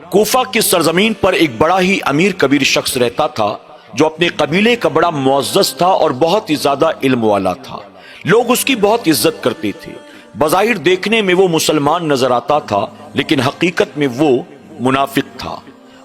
کوفہ کی سرزمین پر ایک بڑا ہی امیر کبیر شخص رہتا تھا جو اپنے قبیلے کا بڑا معزز تھا اور بہت ہی زیادہ علم والا تھا۔ لوگ اس کی بہت عزت کرتے تھے۔ بظاہر دیکھنے میں وہ مسلمان نظر آتا تھا لیکن حقیقت میں وہ منافق تھا۔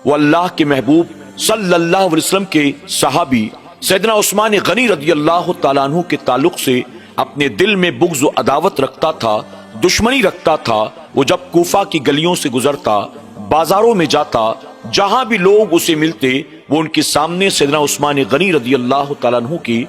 وہ اللہ کے محبوب صلی اللہ علیہ وسلم کے صحابی سیدنا عثمان غنی رضی اللہ تعالیٰ عنہ کے تعلق سے اپنے دل میں بغض و عداوت رکھتا تھا، دشمنی رکھتا تھا۔ وہ جب کوفہ کی گلیوں سے گزرتا، بازاروں میں جاتا، جہاں بھی لوگ اسے ملتے، وہ ان کے سامنے سیدنا عثمان غنی رضی اللہ تعالیٰ عنہ کی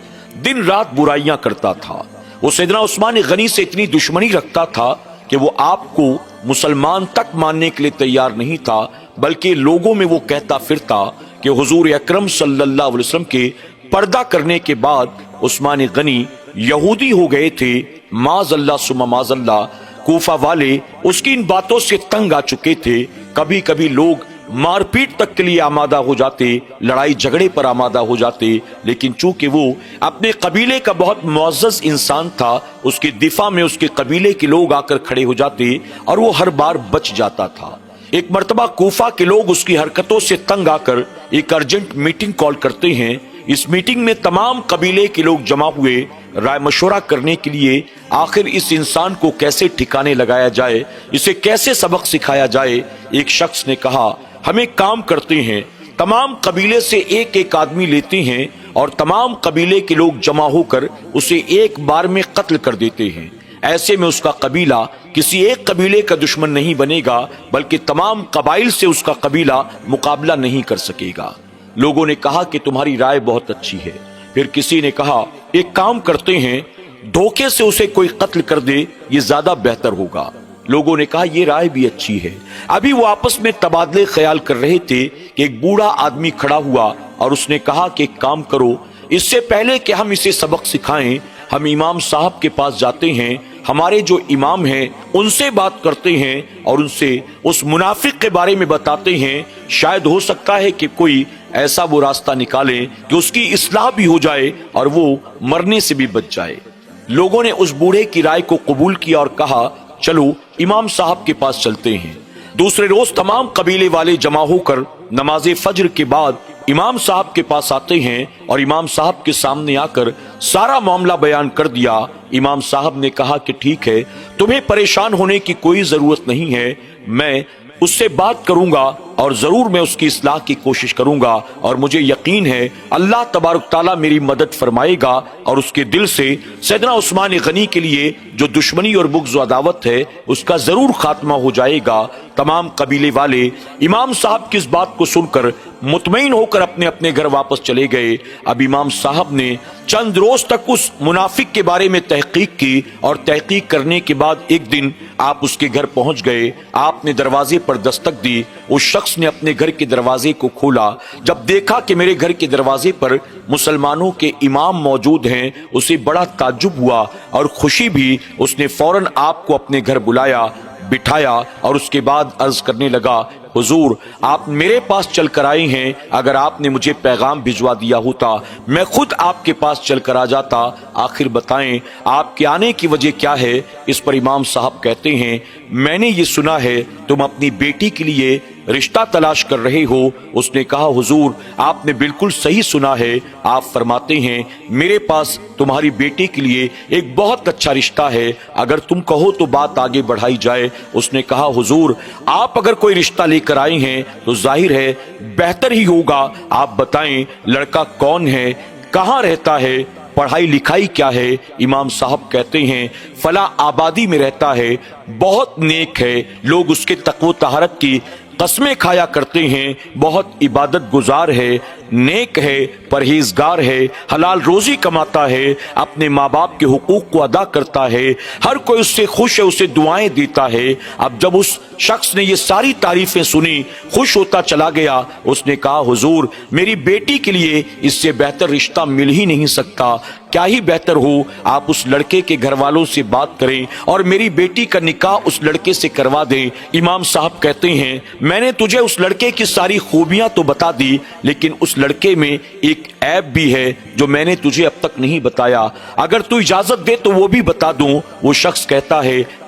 دن رات برائیاں کرتا تھا۔ وہ سیدنا عثمان غنی سے اتنی دشمنی رکھتا تھا کہ وہ آپ کو مسلمان تک ماننے کے لیے تیار نہیں تھا، بلکہ لوگوں میں وہ کہتا پھرتا کہ حضور اکرم صلی اللہ علیہ وسلم کے پردہ کرنے کے بعد عثمان غنی یہودی ہو گئے تھے۔ معاذ اللہ ثم معاذ اللہ، کوفہ والے اس کی ان باتوں سے تنگ آ چکے تھے۔ کبھی کبھی لوگ مار پیٹ تک کے لیے آمادہ ہو جاتے، لڑائی جھگڑے پر آمادہ ہو جاتے، لیکن چونکہ وہ اپنے قبیلے کا بہت معزز انسان تھا، اس کے دفاع میں اس کے قبیلے کے لوگ آ کر کھڑے ہو جاتے اور وہ ہر بار بچ جاتا تھا۔ ایک مرتبہ کوفہ کے لوگ اس کی حرکتوں سے تنگ آ کر ایک ارجنٹ میٹنگ کال کرتے ہیں۔ اس میٹنگ میں تمام قبیلے کے لوگ جمع ہوئے رائے مشورہ کرنے کے لیے آخر اس انسان کو کیسے ٹھکانے لگایا جائے، اسے کیسے سبق سکھایا جائے۔ ایک شخص نے کہا، ہم ایک کام کرتے ہیں، تمام قبیلے سے ایک ایک آدمی لیتے ہیں اور تمام قبیلے کے لوگ جمع ہو کر اسے ایک بار میں قتل کر دیتے ہیں۔ ایسے میں اس کا قبیلہ کسی ایک قبیلے کا دشمن نہیں بنے گا، بلکہ تمام قبائل سے اس کا قبیلہ مقابلہ نہیں کر سکے گا۔ لوگوں نے کہا کہ تمہاری رائے بہت اچھی ہے۔ پھر کسی نے کہا، ایک کام کرتے ہیں، دھوکے سے اسے کوئی قتل کر دے، یہ زیادہ بہتر ہوگا۔ لوگوں نے کہا یہ رائے بھی اچھی ہے۔ ابھی وہ آپس میں تبادلے خیال کر رہے تھے کہ ایک بوڑھا آدمی کھڑا ہوا اور اس نے کہا کہ ایک کام کرو، اس سے پہلے کہ ہم اسے سبق سکھائیں، ہم امام صاحب کے پاس جاتے ہیں، ہمارے جو امام ہیں ان سے بات کرتے ہیں اور ان سے اس منافق کے بارے میں بتاتے ہیں، شاید ہو سکتا ہے کہ کوئی ایسا وہ راستہ نکالے کہ اس کی اصلاح بھی ہو جائے اور وہ مرنے سے بھی بچ جائے۔ لوگوں نے اس بوڑھے کی رائے کو قبول کیا اور کہا، چلو امام صاحب کے پاس چلتے ہیں۔ دوسرے روز تمام قبیلے والے جمع ہو کر نماز فجر کے بعد امام صاحب کے پاس آتے ہیں اور امام صاحب کے سامنے آ کر سارا معاملہ بیان کر دیا۔ امام صاحب نے کہا کہ ٹھیک ہے، تمہیں پریشان ہونے کی کوئی ضرورت نہیں ہے، میں اس سے بات کروں گا اور ضرور میں اس کی اصلاح کی کوشش کروں گا، اور مجھے یقین ہے اللہ تبارک تعالیٰ میری مدد فرمائے گا اور اس کے دل سے سیدنا عثمان غنی کے لیے جو دشمنی اور بغض و عداوت ہے اس کا ضرور خاتمہ ہو جائے گا۔ تمام قبیلے والے امام صاحب کی اس بات کو سن کر مطمئن ہو کر اپنے اپنے گھر واپس چلے گئے۔ اب امام صاحب نے چند روز تک اس منافق کے بارے میں تحقیق کی اور تحقیق کرنے کے بعد ایک دن آپ اس کے گھر پہنچ گئے۔ آپ نے دروازے پر دستک دی، اس شخص نے اپنے گھر کے دروازے کو کھولا۔ جب دیکھا کہ میرے گھر کے دروازے پر مسلمانوں کے امام موجود ہیں، اسے بڑا تعجب ہوا اور خوشی بھی۔ اس نے فوراً آپ کو اپنے گھر بلایا، بٹھایا اور اس کے بعد عرض کرنے لگا، حضور آپ میرے پاس چل کر آئے ہیں، اگر آپ نے مجھے پیغام بھجوا دیا ہوتا میں خود آپ کے پاس چل کر آ جاتا۔ آخر بتائیں آپ کے آنے کی وجہ کیا ہے؟ اس پر امام صاحب کہتے ہیں، میں نے یہ سنا ہے تم اپنی بیٹی کے لیے رشتہ تلاش کر رہے ہو۔ اس نے کہا، حضور آپ نے بالکل صحیح سنا ہے، آپ فرماتے ہیں میرے پاس تمہاری بیٹی کے لیے ایک بہت اچھا رشتہ ہے، اگر تم کہو تو بات آگے بڑھائی جائے۔ اس نے کہا، حضور آپ اگر کوئی رشتہ لے کر آئے ہیں تو ظاہر ہے بہتر ہی ہوگا، آپ بتائیں لڑکا کون ہے، کہاں رہتا ہے، پڑھائی لکھائی کیا ہے؟ امام صاحب کہتے ہیں فلاں آبادی میں رہتا ہے، بہت نیک ہے، لوگ اس کے تقوی و طہارت کی قسمیں کھایا کرتے ہیں، بہت عبادت گزار ہے، نیک ہے، پرہیزگار ہے، حلال روزی کماتا ہے، اپنے ماں باپ کے حقوق کو ادا کرتا ہے، ہر کوئی اس سے خوش ہے، اسے دعائیں دیتا ہے۔ اب جب اس شخص نے یہ ساری تعریفیں سنی، خوش ہوتا چلا گیا۔ اس نے کہا، حضور میری بیٹی کے لیے اس سے بہتر رشتہ مل ہی نہیں سکتا، کیا ہی بہتر ہو آپ اس لڑکے کے گھر والوں سے بات کریں اور میری بیٹی کا نکاح اس لڑکے سے کروا دیں۔ امام صاحب کہتے ہیں میں نے تجھے اس لڑکے کی ساری خوبیاں تو بتا دی، لیکن اس لڑکے میں ایک عیب بھی ہے جو میں نے تجھے اب تک نہیں بتایا، اگر تو اجازت دے تو وہ بھی بتا دوں۔ وہ شخص کہتا ہے